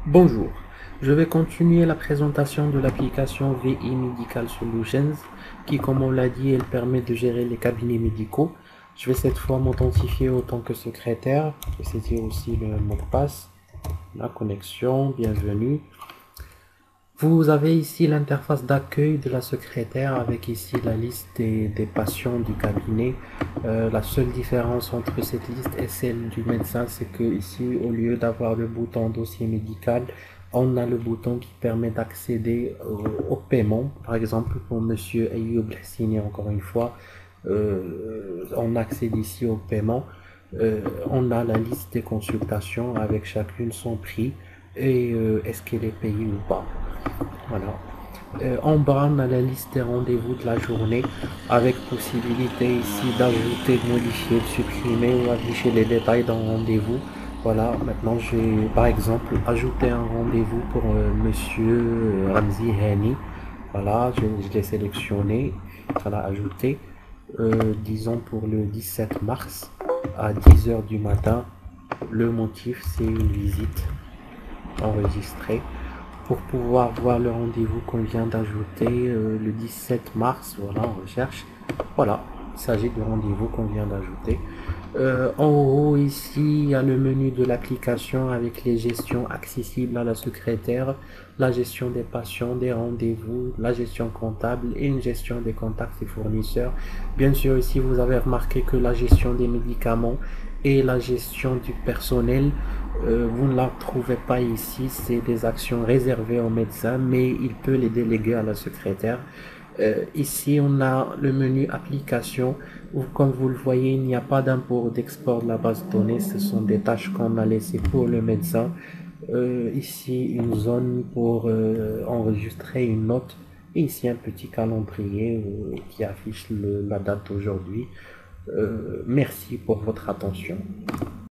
Bonjour, je vais continuer la présentation de l'application VI Medical Solutions qui, comme on l'a dit, elle permet de gérer les cabinets médicaux. Je vais cette fois m'authentifier en tant que secrétaire. Je vais saisir aussi le mot de passe, la connexion, bienvenue. Vous avez ici l'interface d'accueil de la secrétaire avec ici la liste des patients du cabinet. La seule différence entre cette liste et celle du médecin, c'est que ici, au lieu d'avoir le bouton dossier médical, on a le bouton qui permet d'accéder au paiement. Par exemple, pour Monsieur Ayoub Hassini, encore une fois, on accède ici au paiement. On a la liste des consultations avec chacune son prix et est-ce qu'elle est payée ou pas. Voilà. En bas, on a la liste des rendez-vous de la journée avec possibilité ici d'ajouter, de modifier, de supprimer ou afficher les détails d'un rendez-vous. Voilà, maintenant je vais par exemple ajouter un rendez-vous pour Monsieur Ramzi Hani. Voilà, je l'ai sélectionné, voilà, ajouté. Disons pour le 17 mars à 10 heures du matin. Le motif, c'est une visite enregistrée pour pouvoir voir le rendez-vous qu'on vient d'ajouter le 17 mars. Voilà, on recherche. Voilà, il s'agit du rendez-vous qu'on vient d'ajouter. En haut, ici, il y a le menu de l'application avec les gestions accessibles à la secrétaire, la gestion des patients, des rendez-vous, la gestion comptable et une gestion des contacts et fournisseurs. Bien sûr, ici, vous avez remarqué que la gestion des médicaments et la gestion du personnel, vous ne la trouvez pas ici. C'est des actions réservées au médecin, mais il peut les déléguer à la secrétaire. Ici, on a le menu application où, comme vous le voyez, il n'y a pas d'import d'export de la base de données. Ce sont des tâches qu'on a laissées pour le médecin. Ici, une zone pour enregistrer une note. Et ici, un petit calendrier qui affiche la date d'aujourd'hui. Merci pour votre attention.